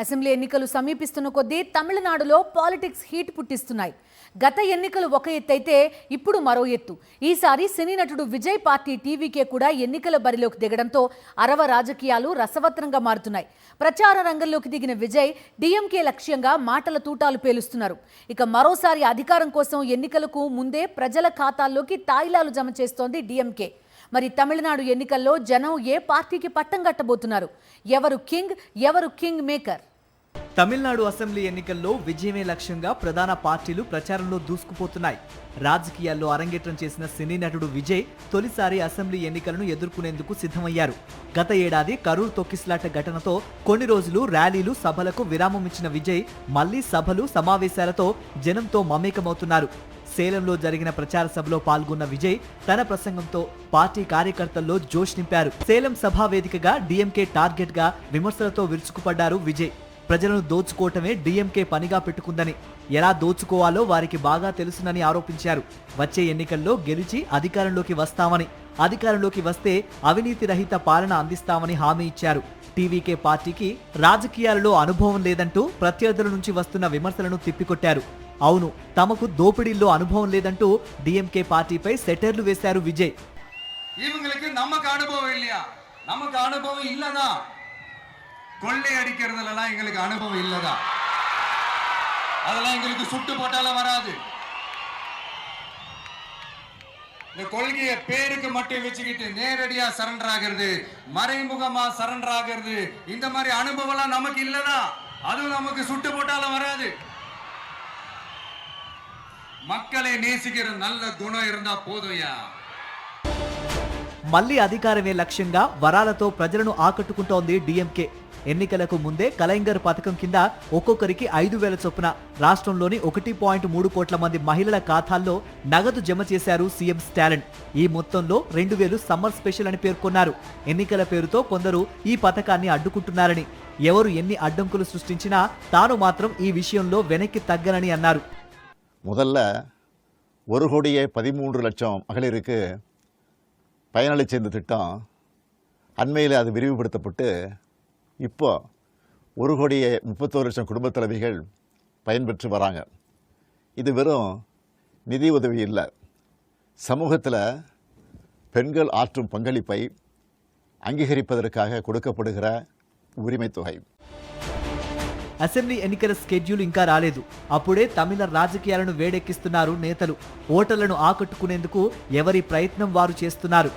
Assembly ఎన్నికలు సమీపిస్తున్న కొద్దీ తమిళనాడులో పాలిటిక్స్ హీట్ పుట్టిస్తున్నాయి. గత ఎన్నికలు ఒక ఎత్తైతే ఇప్పుడు మరో ఎత్తు. ఈసారి సినీ నటుడు విజయ్ పార్టీ టీవీకే కూడా ఎన్నికల బరిలోకి దిగడంతో అరవ రాజకీయాలు రసవత్రంగా మారుతున్నాయి. ప్రచార రంగంలోకి దిగిన విజయ్ డీఎంకే లక్ష్యంగా మాటల తూటాలు పేలుస్తున్నారు. ఇక మరోసారి అధికారం కోసం ఎన్నికలకు ముందే ప్రజల ఖాతాల్లోకి తాయిలాలు జమ చేస్తోంది డీఎంకే. మరి తమిళనాడు ఎన్నికల్లో జనం ఏ పార్టీకి పట్టం కట్టబోతున్నారు? ఎవరు కింగ్ మేకర్? తమిళనాడు అసెంబ్లీ ఎన్నికల్లో విజయమే లక్ష్యంగా ప్రధాన పార్టీలు ప్రచారంలో దూసుకుపోతున్నాయి. రాజకీయాల్లో అరంగేట్రం చేసిన సినీ నటుడు విజయ్ తొలిసారి అసెంబ్లీ ఎన్నికలను ఎదుర్కొనేందుకు సిద్ధమయ్యారు. గత ఏడాది కరూర్ తొక్కిస్లాట ఘటనతో కొన్ని రోజులు ర్యాలీలు, సభలకు విరామం ఇచ్చిన విజయ్ మళ్లీ సభలు, సమావేశాలతో జనంతో మమేకమవుతున్నారు. సేలంలో జరిగిన ప్రచార సభలో పాల్గొన్న విజయ్ తన ప్రసంగంతో పార్టీ కార్యకర్తల్లో జోష్ నింపారు. సేలం సభా వేదికగా డీఎంకే టార్గెట్ గా విమర్శలతో విరుచుకుపడ్డారు విజయ్. ప్రజలను దోచుకోవటమే డీఎంకే పనిగా పెట్టుకుందని, ఎలా దోచుకోవాలో వారికి బాగా తెలుసునని ఆరోపించారు. వచ్చే ఎన్నికల్లో గెలిచి అధికారంలోకి వస్తామని, అధికారంలోకి వస్తే అవినీతి రహిత పాలన అందిస్తామని హామీ ఇచ్చారు. టీవీకే పార్టీకి రాజకీయాలలో అనుభవం లేదంటూ ప్రత్యర్థుల నుంచి వస్తున్న విమర్శలను తిప్పికొట్టారు. అవును, తమకు దోపిడీల్లో అనుభవం లేదంటూ డీఎంకే పార్టీపై సెటర్లు వేశారు విజయ్. இவங்களுக்கு நமக்கு அனுபவம் இல்லையா? நமக்கு அனுபவம் இல்லதா? கொள்ளை அடிக்கிறதுலாம் எங்களுக்கு அனுபவம் இல்லதா? அதெல்லாம் எங்களுக்கு சுட்டு போட்டாலும் வராது. இந்த கொள்கையை பேருக்கு மட்டும் வச்சுக்கிட்டு நேரடியா சரண்டர் ஆகிறது, மறைமுகமா சரண்டர் ஆகிறது, இந்த மாதிரி அனுபவம்லாம் நமக்கு இல்லதா? அதுவும் நமக்கு சுட்டு போட்டாலும் வராது. మక్కలే నేసిగిర నల్ల గుణం இருந்தா పోదయ్యా. మళ్లీ అధికారమే లక్ష్యంగా వరాలతో ప్రజలను ఆకట్టుకుంటోంది డీఎంకే. ఎన్నికలకు ముందే కలైంగర్ పథకం కింద ఒక్కొక్కరికి 5,000 చొప్పున రాష్ట్రంలోని 1.3 కోట్ల మంది మహిళల ఖాతాల్లో నగదు జమ చేశారు సీఎం స్టాలిన్. ఈ మొత్తంలో 2,000 సమ్మర్ స్పెషల్ అని పేర్కొన్నారు. ఎన్నికల పేరుతో కొందరు ఈ పథకాన్ని అడ్డుకుంటున్నారని, ఎవరు ఎన్ని అడ్డంకులు సృష్టించినా తాను మాత్రం ఈ విషయంలో వెనక్కి తగ్గనని అన్నారు. முதல்ல 1,13,00,000 மகளிருக்கு பயனளிச்ச இந்த திட்டம் அண்மையில் அது விரிவுபடுத்தப்பட்டு இப்போ 1,31,00,000 குடும்ப தலைவிகள் பயன்பெற்று வராங்க. இது வெறும் நிதி உதவி இல்லை, சமூகத்தில் பெண்கள் ஆற்றும் பங்களிப்பை அங்கீகரிப்பதற்காக கொடுக்கப்படுகிற உரிமை தொகை. అసెంబ్లీ ఎన్నికల స్కెడ్యూల్ ఇంకా రాలేదు. అప్పుడే తమిళ రాజకీయాలను వేడెక్కిస్తున్నారు నేతలు. ఓటర్లను ఆకట్టుకునేందుకు ఎవరి ప్రయత్నం వారు చేస్తున్నారు.